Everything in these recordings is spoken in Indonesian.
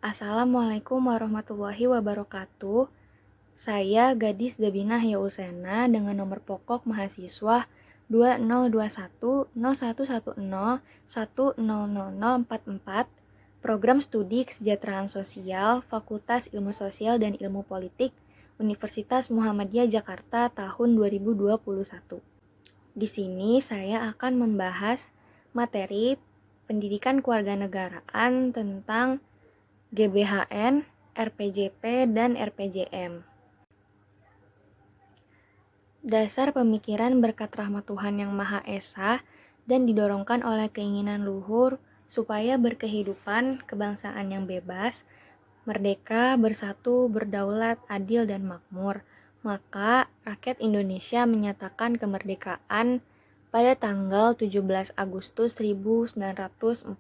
Assalamualaikum warahmatullahi wabarakatuh. Saya Gadis Zabinah Yausena dengan nomor pokok mahasiswa 20211101000044, Program Studi Kesejahteraan Sosial, Fakultas Ilmu Sosial dan Ilmu Politik, Universitas Muhammadiyah Jakarta tahun 2021. Di sini saya akan membahas materi pendidikan kewarganegaraan tentang GBHN, RPJP, dan RPJM. Dasar pemikiran berkat rahmat Tuhan Yang Maha Esa dan didorongkan oleh keinginan luhur supaya berkehidupan kebangsaan yang bebas, merdeka, bersatu, berdaulat, adil, dan makmur. Maka rakyat Indonesia menyatakan kemerdekaan pada tanggal 17 Agustus 1945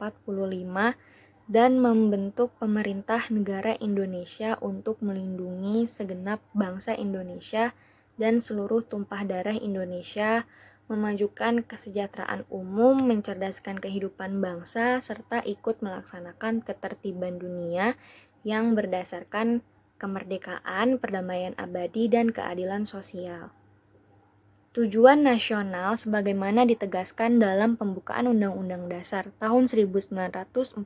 dan membentuk pemerintah negara Indonesia untuk melindungi segenap bangsa Indonesia dan seluruh tumpah darah Indonesia, memajukan kesejahteraan umum, mencerdaskan kehidupan bangsa, serta ikut melaksanakan ketertiban dunia yang berdasarkan kemerdekaan, perdamaian abadi, dan keadilan sosial. Tujuan nasional sebagaimana ditegaskan dalam pembukaan Undang-Undang Dasar tahun 1945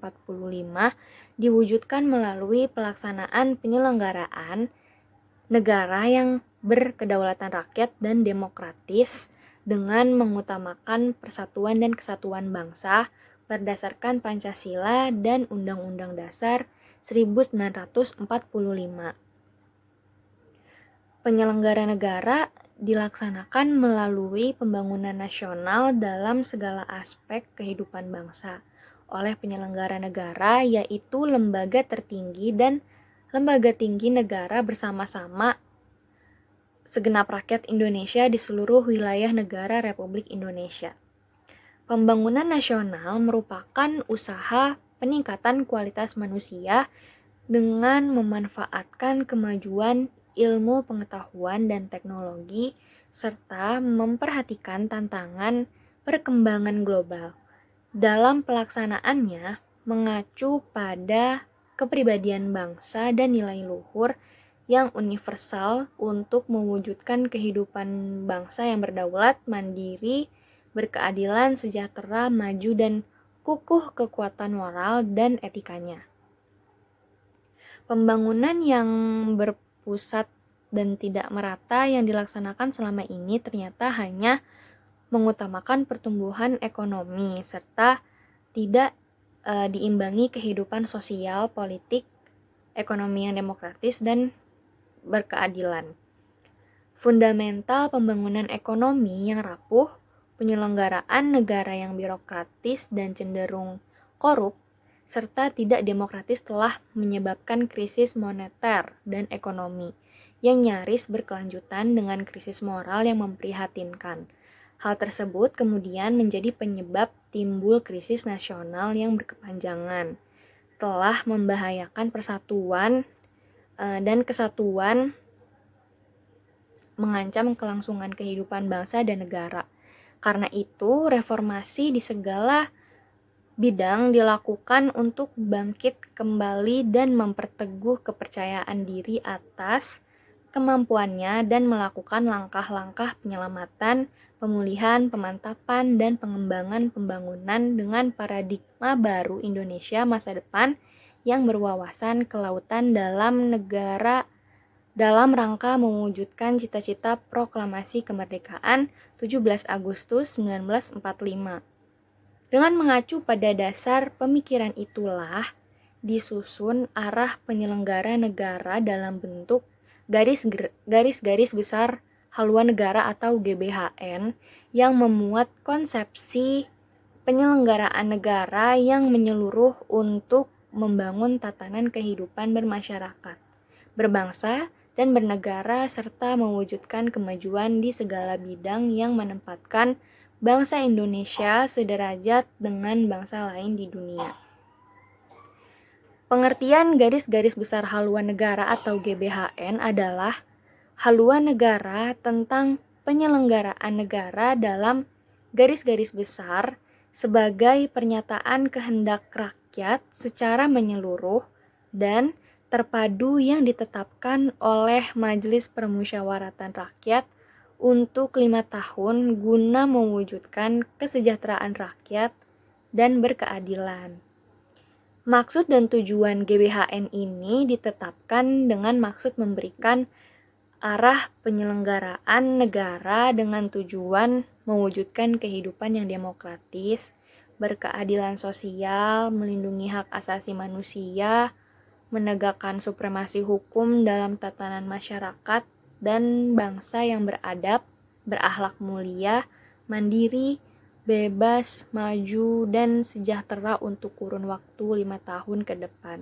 diwujudkan melalui pelaksanaan penyelenggaraan negara yang berkedaulatan rakyat dan demokratis dengan mengutamakan persatuan dan kesatuan bangsa berdasarkan Pancasila dan Undang-Undang Dasar 1945. Penyelenggara negara dilaksanakan melalui pembangunan nasional dalam segala aspek kehidupan bangsa oleh penyelenggara negara, yaitu lembaga tertinggi dan lembaga tinggi negara bersama-sama segenap rakyat Indonesia di seluruh wilayah negara Republik Indonesia. Pembangunan nasional merupakan usaha peningkatan kualitas manusia dengan memanfaatkan kemajuan ilmu pengetahuan dan teknologi, serta memperhatikan tantangan perkembangan global. Dalam pelaksanaannya, mengacu pada kepribadian bangsa dan nilai luhur yang universal untuk mewujudkan kehidupan bangsa yang berdaulat, mandiri, berkeadilan, sejahtera, maju, dan kukuh kekuatan moral dan etikanya. Pembangunan yang berpusat dan tidak merata yang dilaksanakan selama ini ternyata hanya mengutamakan pertumbuhan ekonomi serta tidak diimbangi kehidupan sosial, politik, ekonomi yang demokratis dan berkeadilan. Fundamental pembangunan ekonomi yang rapuh, penyelenggaraan negara yang birokratis dan cenderung korup, serta tidak demokratis telah menyebabkan krisis moneter dan ekonomi yang nyaris berkelanjutan dengan krisis moral yang memprihatinkan. Hal tersebut kemudian menjadi penyebab timbul krisis nasional yang berkepanjangan, telah membahayakan persatuan dan kesatuan, mengancam kelangsungan kehidupan bangsa dan negara. Karena itu, reformasi di segala bidang dilakukan untuk bangkit kembali dan memperteguh kepercayaan diri atas kemampuannya dan melakukan langkah-langkah penyelamatan, pemulihan, pemantapan, dan pengembangan pembangunan dengan paradigma baru Indonesia masa depan yang berwawasan kelautan dalam negara dalam rangka mewujudkan cita-cita proklamasi kemerdekaan 17 Agustus 1945. Dengan mengacu pada dasar pemikiran itulah disusun arah penyelenggara negara dalam bentuk garis-garis besar haluan negara atau GBHN yang memuat konsepsi penyelenggaraan negara yang menyeluruh untuk membangun tatanan kehidupan bermasyarakat, berbangsa, dan bernegara serta mewujudkan kemajuan di segala bidang yang menempatkan bangsa Indonesia sederajat dengan bangsa lain di dunia. Pengertian garis-garis besar haluan negara atau GBHN adalah haluan negara tentang penyelenggaraan negara dalam garis-garis besar sebagai pernyataan kehendak rakyat secara menyeluruh dan terpadu yang ditetapkan oleh Majelis Permusyawaratan Rakyat untuk 5 tahun guna mewujudkan kesejahteraan rakyat dan berkeadilan. Maksud dan tujuan GBHN ini ditetapkan dengan maksud memberikan arah penyelenggaraan negara dengan tujuan mewujudkan kehidupan yang demokratis, berkeadilan sosial, melindungi hak asasi manusia, menegakkan supremasi hukum dalam tatanan masyarakat dan bangsa yang beradab, berakhlak mulia, mandiri, bebas, maju, dan sejahtera untuk kurun waktu 5 tahun ke depan.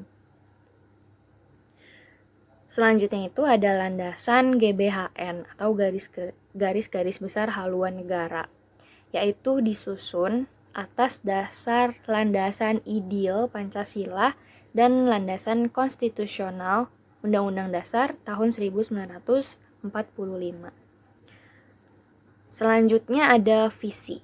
Selanjutnya itu ada landasan GBHN atau garis-garis besar haluan negara, yaitu disusun atas dasar landasan ideal Pancasila dan landasan konstitusional Undang-Undang Dasar tahun 1945. Selanjutnya ada visi.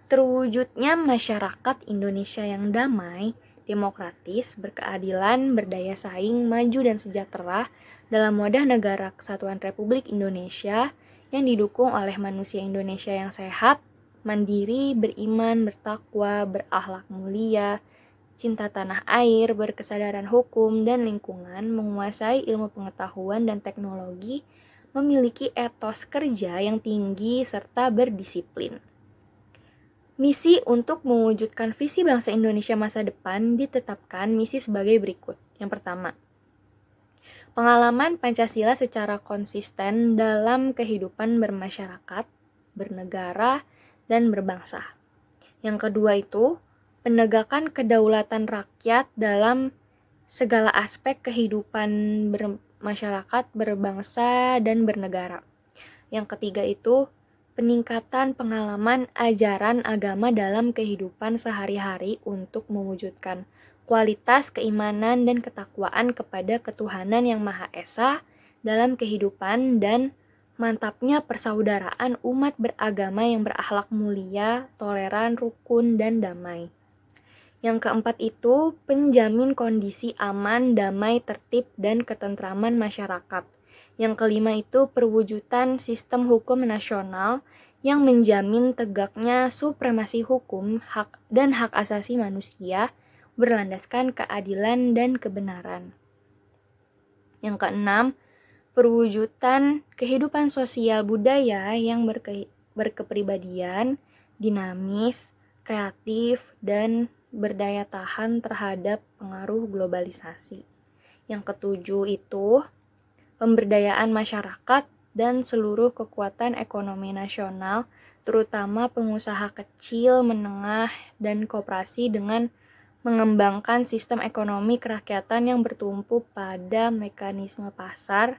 Terwujudnya masyarakat Indonesia yang damai, demokratis, berkeadilan, berdaya saing, maju dan sejahtera dalam wadah negara kesatuan Republik Indonesia yang didukung oleh manusia Indonesia yang sehat, mandiri, beriman, bertakwa, berakhlak mulia, cinta tanah air, berkesadaran hukum dan lingkungan, menguasai ilmu pengetahuan dan teknologi, memiliki etos kerja yang tinggi serta berdisiplin. Misi untuk mewujudkan visi bangsa Indonesia masa depan ditetapkan misi sebagai berikut. Yang pertama, pengalaman Pancasila secara konsisten dalam kehidupan bermasyarakat, bernegara, dan berbangsa. Yang kedua itu, penegakan kedaulatan rakyat dalam segala aspek kehidupan bermasyarakat, berbangsa, dan bernegara. Yang ketiga itu, peningkatan pengalaman ajaran agama dalam kehidupan sehari-hari untuk mewujudkan kualitas keimanan dan ketakwaan kepada ketuhanan yang Maha Esa dalam kehidupan dan mantapnya persaudaraan umat beragama yang berakhlak mulia, toleran, rukun, dan damai. Yang keempat itu penjamin kondisi aman, damai, tertib, dan ketentraman masyarakat. Yang kelima itu perwujudan sistem hukum nasional yang menjamin tegaknya supremasi hukum dan hak asasi manusia berlandaskan keadilan dan kebenaran. Yang keenam, perwujudan kehidupan sosial budaya yang berkepribadian, dinamis, kreatif, dan berdaya tahan terhadap pengaruh globalisasi. Yang ketujuh itu pemberdayaan masyarakat dan seluruh kekuatan ekonomi nasional, terutama pengusaha kecil, menengah, dan koperasi dengan mengembangkan sistem ekonomi kerakyatan yang bertumpu pada mekanisme pasar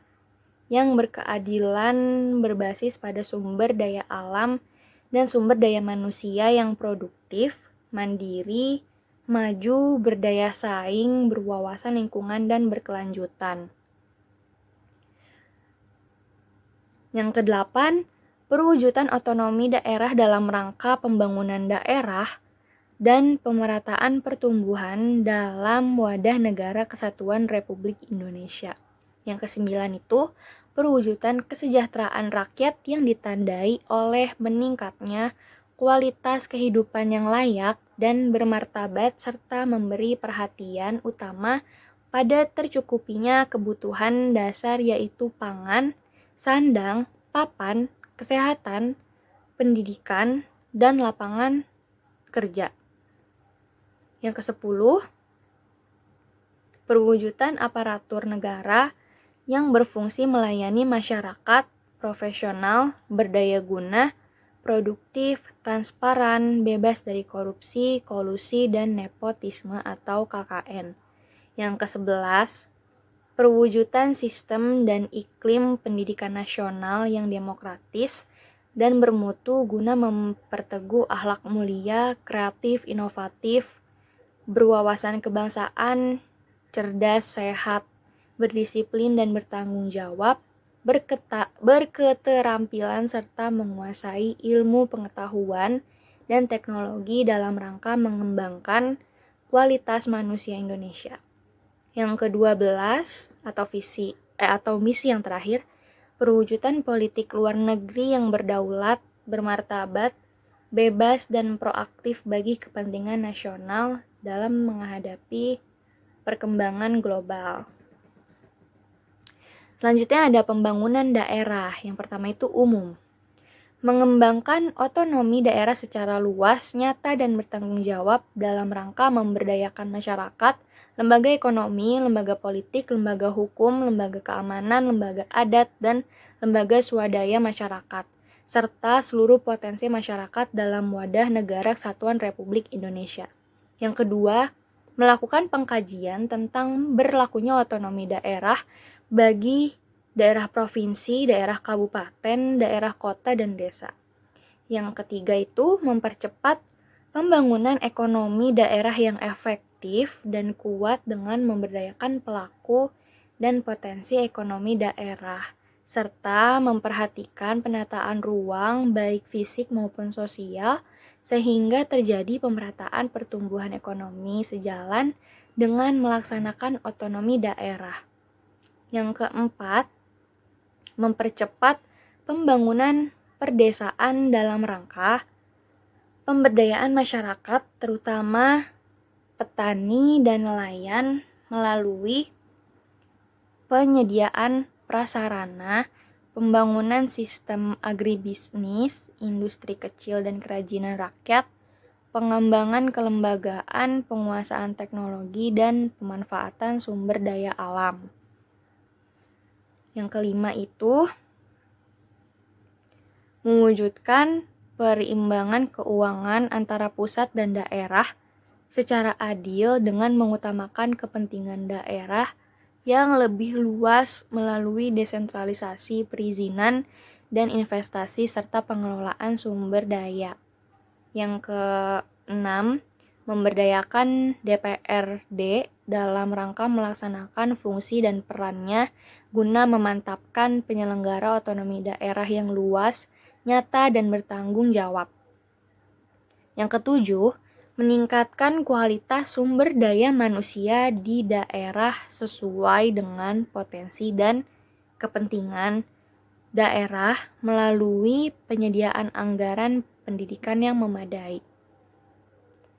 yang berkeadilan berbasis pada sumber daya alam dan sumber daya manusia yang produktif, mandiri, maju, berdaya saing, berwawasan lingkungan, dan berkelanjutan. Yang kedelapan, perwujudan otonomi daerah dalam rangka pembangunan daerah dan pemerataan pertumbuhan dalam wadah negara kesatuan Republik Indonesia. Yang kesembilan itu, perwujudan kesejahteraan rakyat yang ditandai oleh meningkatnya kualitas kehidupan yang layak dan bermartabat serta memberi perhatian utama pada tercukupinya kebutuhan dasar yaitu pangan, sandang, papan, kesehatan, pendidikan, dan lapangan kerja. Yang kesepuluh, perwujudan aparatur negara yang berfungsi melayani masyarakat, profesional, berdaya guna, produktif, transparan, bebas dari korupsi, kolusi, dan nepotisme atau KKN. Yang kesebelas, perwujudan sistem dan iklim pendidikan nasional yang demokratis dan bermutu guna memperteguh akhlak mulia, kreatif, inovatif, berwawasan kebangsaan, cerdas, sehat, berdisiplin dan bertanggung jawab, berketerampilan serta menguasai ilmu pengetahuan dan teknologi dalam rangka mengembangkan kualitas manusia Indonesia. Yang ke-12 atau misi yang terakhir, perwujudan politik luar negeri yang berdaulat, bermartabat, bebas dan proaktif bagi kepentingan nasional dalam menghadapi perkembangan global. Selanjutnya ada pembangunan daerah. Yang pertama itu umum. Mengembangkan otonomi daerah secara luas, nyata, dan bertanggung jawab dalam rangka memberdayakan masyarakat, lembaga ekonomi, lembaga politik, lembaga hukum, lembaga keamanan, lembaga adat, dan lembaga swadaya masyarakat, serta seluruh potensi masyarakat dalam wadah negara kesatuan Republik Indonesia. Yang kedua, melakukan pengkajian tentang berlakunya otonomi daerah bagi daerah provinsi, daerah kabupaten, daerah kota, dan desa. Yang ketiga itu mempercepat pembangunan ekonomi daerah yang efektif dan kuat dengan memberdayakan pelaku dan potensi ekonomi daerah, serta memperhatikan penataan ruang baik fisik maupun sosial sehingga terjadi pemerataan pertumbuhan ekonomi sejalan dengan melaksanakan otonomi daerah. Yang keempat, mempercepat pembangunan perdesaan dalam rangka pemberdayaan masyarakat, terutama petani dan nelayan, melalui penyediaan prasarana, pembangunan sistem agribisnis, industri kecil dan kerajinan rakyat, pengembangan kelembagaan, penguasaan teknologi, dan pemanfaatan sumber daya alam. Yang kelima itu mewujudkan perimbangan keuangan antara pusat dan daerah secara adil dengan mengutamakan kepentingan daerah yang lebih luas melalui desentralisasi perizinan dan investasi serta pengelolaan sumber daya. Yang keenam, memberdayakan DPRD dalam rangka melaksanakan fungsi dan perannya guna memantapkan penyelenggara otonomi daerah yang luas, nyata, dan bertanggung jawab. Yang ketujuh, meningkatkan kualitas sumber daya manusia di daerah sesuai dengan potensi dan kepentingan daerah melalui penyediaan anggaran pendidikan yang memadai.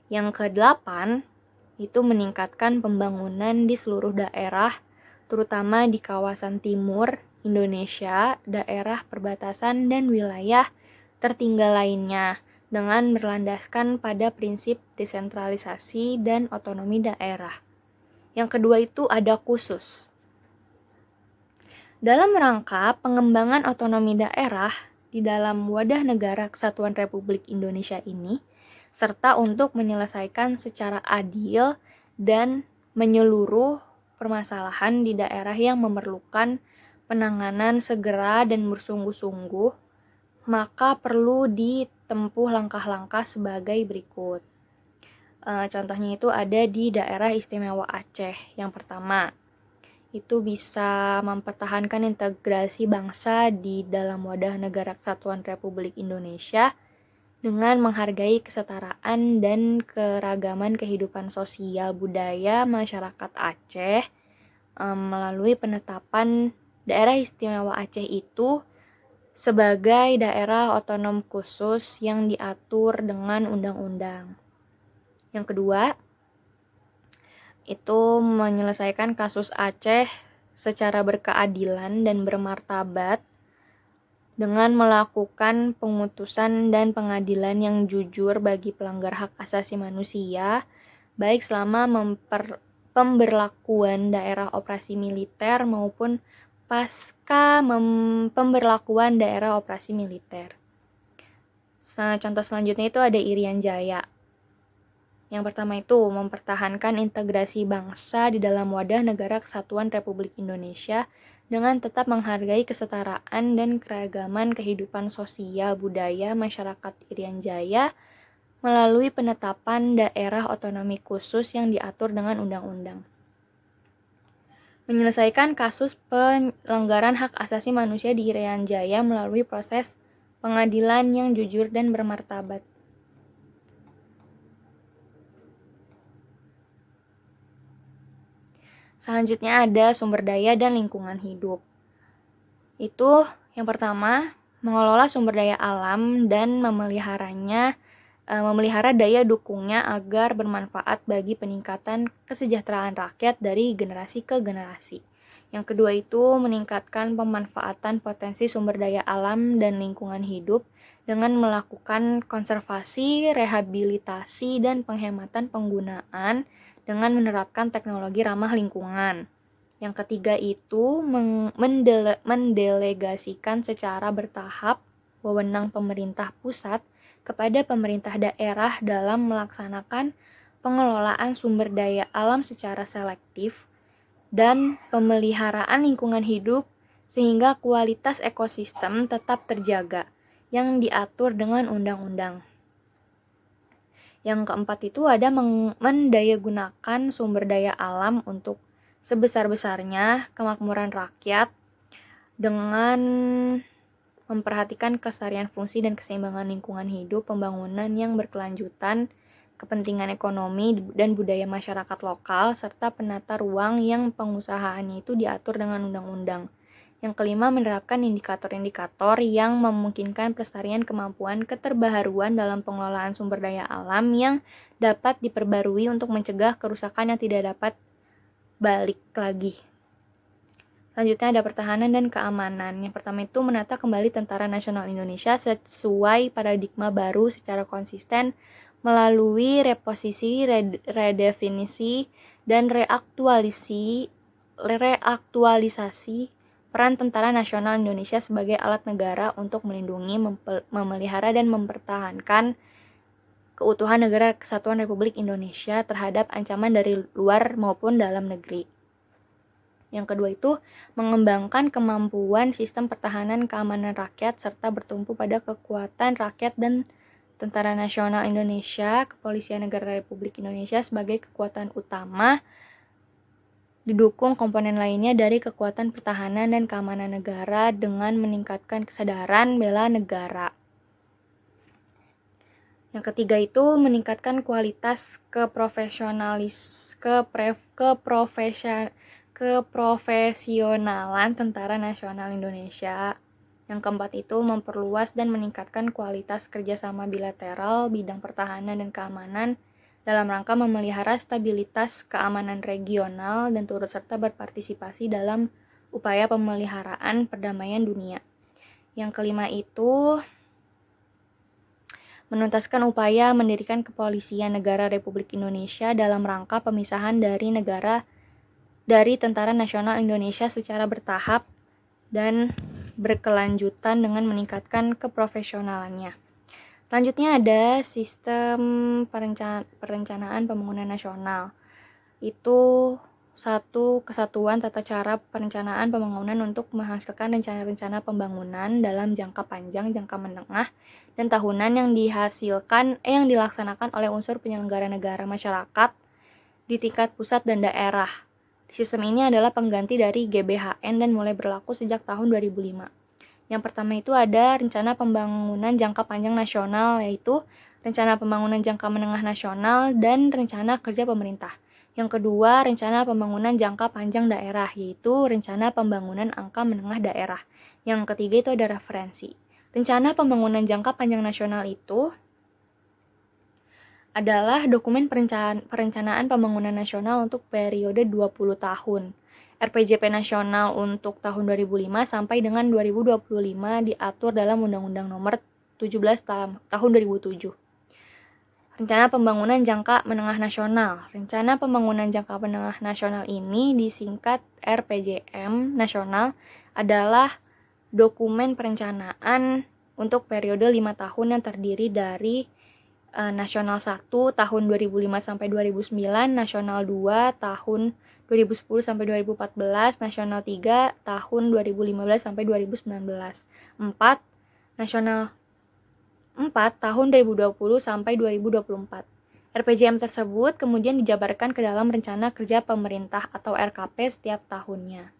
Yang kedelapan, itu meningkatkan pembangunan di seluruh daerah, terutama di kawasan timur Indonesia, daerah perbatasan, dan wilayah tertinggal lainnya, dengan berlandaskan pada prinsip desentralisasi dan otonomi daerah. Yang kedua itu ada khusus. Dalam rangka pengembangan otonomi daerah di dalam wadah negara kesatuan Republik Indonesia ini, serta untuk menyelesaikan secara adil dan menyeluruh permasalahan di daerah yang memerlukan penanganan segera dan bersungguh-sungguh, maka perlu ditempuh langkah-langkah sebagai berikut. Contohnya itu ada di daerah istimewa Aceh. Yang pertama, itu bisa mempertahankan integrasi bangsa di dalam wadah negara kesatuan Republik Indonesia dengan menghargai kesetaraan dan keragaman kehidupan sosial budaya masyarakat Aceh melalui penetapan daerah istimewa Aceh itu sebagai daerah otonom khusus yang diatur dengan undang-undang. Yang kedua, itu menyelesaikan kasus Aceh secara berkeadilan dan bermartabat dengan melakukan pengutusan dan pengadilan yang jujur bagi pelanggar hak asasi manusia, baik selama pemberlakuan daerah operasi militer maupun pasca pemberlakuan daerah operasi militer. Contoh selanjutnya itu ada Irian Jaya. Yang pertama itu mempertahankan integrasi bangsa di dalam wadah negara kesatuan Republik Indonesia dengan tetap menghargai kesetaraan dan keragaman kehidupan sosial budaya masyarakat Irian Jaya melalui penetapan daerah otonomi khusus yang diatur dengan undang-undang. Menyelesaikan kasus pelanggaran hak asasi manusia di Irian Jaya melalui proses pengadilan yang jujur dan bermartabat. Selanjutnya ada sumber daya dan lingkungan hidup. Itu yang pertama, mengelola sumber daya alam dan memelihara daya dukungnya agar bermanfaat bagi peningkatan kesejahteraan rakyat dari generasi ke generasi. Yang kedua itu meningkatkan pemanfaatan potensi sumber daya alam dan lingkungan hidup dengan melakukan konservasi, rehabilitasi, dan penghematan penggunaan dengan menerapkan teknologi ramah lingkungan. Yang ketiga itu mendelegasikan secara bertahap wewenang pemerintah pusat kepada pemerintah daerah dalam melaksanakan pengelolaan sumber daya alam secara selektif dan pemeliharaan lingkungan hidup sehingga kualitas ekosistem tetap terjaga yang diatur dengan undang-undang. Yang keempat itu ada mendayagunakan sumber daya alam untuk sebesar-besarnya kemakmuran rakyat dengan memperhatikan kelestarian fungsi dan keseimbangan lingkungan hidup, pembangunan yang berkelanjutan, kepentingan ekonomi dan budaya masyarakat lokal, serta penata ruang yang pengusahaannya itu diatur dengan undang-undang. Yang kelima, menerapkan indikator-indikator yang memungkinkan pelestarian kemampuan keterbaharuan dalam pengelolaan sumber daya alam yang dapat diperbarui untuk mencegah kerusakan yang tidak dapat balik lagi. Selanjutnya ada pertahanan dan keamanan. Yang pertama itu menata kembali Tentara Nasional Indonesia sesuai paradigma baru secara konsisten melalui reposisi, redefinisi, dan reaktualisasi peran Tentara Nasional Indonesia sebagai alat negara untuk melindungi, memelihara, dan mempertahankan keutuhan negara Kesatuan Republik Indonesia terhadap ancaman dari luar maupun dalam negeri. Yang kedua itu mengembangkan kemampuan sistem pertahanan keamanan rakyat serta bertumpu pada kekuatan rakyat dan Tentara Nasional Indonesia, Kepolisian Negara Republik Indonesia sebagai kekuatan utama, didukung komponen lainnya dari kekuatan pertahanan dan keamanan negara dengan meningkatkan kesadaran bela negara. Yang ketiga itu meningkatkan kualitas keprofesionalan Tentara Nasional Indonesia. Yang keempat itu memperluas dan meningkatkan kualitas kerjasama bilateral bidang pertahanan dan keamanan dalam rangka memelihara stabilitas keamanan regional dan turut serta berpartisipasi dalam upaya pemeliharaan perdamaian dunia. Yang kelima itu menuntaskan upaya mendirikan Kepolisian Negara Republik Indonesia dalam rangka pemisahan dari Tentara Nasional Indonesia secara bertahap dan berkelanjutan dengan meningkatkan keprofesionalannya. Selanjutnya ada sistem perencanaan pembangunan nasional. Itu satu kesatuan tata cara perencanaan pembangunan untuk menghasilkan rencana-rencana pembangunan dalam jangka panjang, jangka menengah, dan tahunan yang dilaksanakan oleh unsur penyelenggara negara masyarakat di tingkat pusat dan daerah. Sistem ini adalah pengganti dari GBHN dan mulai berlaku sejak tahun 2005. Yang pertama itu ada rencana pembangunan jangka panjang nasional, yaitu rencana pembangunan jangka menengah nasional dan rencana kerja pemerintah. Yang kedua, rencana pembangunan jangka panjang daerah, yaitu rencana pembangunan angka menengah daerah. Yang ketiga itu ada referensi. Rencana pembangunan jangka panjang nasional itu adalah dokumen perencanaan pembangunan nasional untuk periode 20 tahun. RPJP nasional untuk tahun 2005 sampai dengan 2025 diatur dalam Undang-Undang Nomor 17 tahun 2007. Rencana Pembangunan Jangka Menengah Nasional. Rencana Pembangunan Jangka Menengah Nasional ini disingkat RPJM nasional adalah dokumen perencanaan untuk periode 5 tahun yang terdiri dari Nasional 1 tahun 2005 sampai 2009, Nasional 2 tahun 2010 sampai 2014, Nasional 3 tahun 2015 sampai 2019. 4. Nasional 4 tahun 2020 sampai 2024. RPJM tersebut kemudian dijabarkan ke dalam Rencana Kerja Pemerintah atau RKP setiap tahunnya.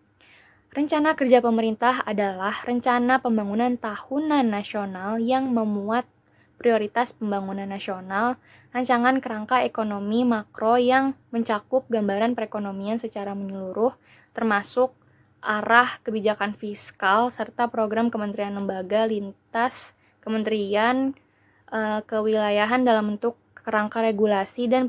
Rencana Kerja Pemerintah adalah rencana pembangunan tahunan nasional yang memuat prioritas pembangunan nasional, rancangan kerangka ekonomi makro yang mencakup gambaran perekonomian secara menyeluruh, termasuk arah kebijakan fiskal, serta program kementerian lembaga lintas kementerian kewilayahan dalam bentuk kerangka regulasi dan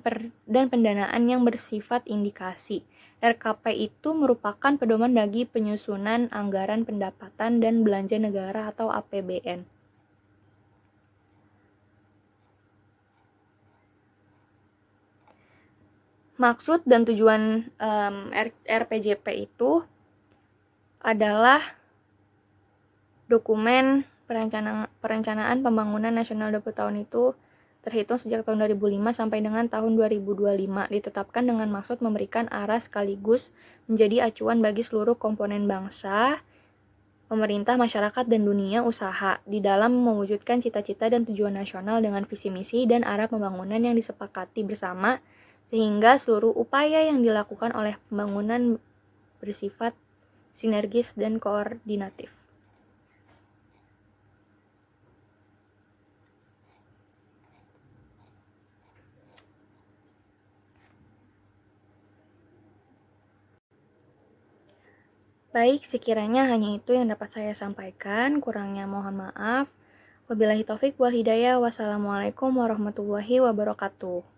pendanaan yang bersifat indikasi. RKP itu merupakan pedoman bagi penyusunan anggaran pendapatan dan belanja negara atau APBN. Maksud dan tujuan RPJP itu adalah dokumen perencanaan pembangunan nasional 20 tahun itu terhitung sejak tahun 2005 sampai dengan tahun 2025, ditetapkan dengan maksud memberikan arah sekaligus menjadi acuan bagi seluruh komponen bangsa, pemerintah, masyarakat, dan dunia usaha di dalam mewujudkan cita-cita dan tujuan nasional dengan visi misi dan arah pembangunan yang disepakati bersama, sehingga seluruh upaya yang dilakukan oleh pembangunan bersifat sinergis dan koordinatif. Baik, sekiranya hanya itu yang dapat saya sampaikan. Kurangnya mohon maaf. Wabillahi taufik wal hidayah. Wassalamualaikum warahmatullahi wabarakatuh.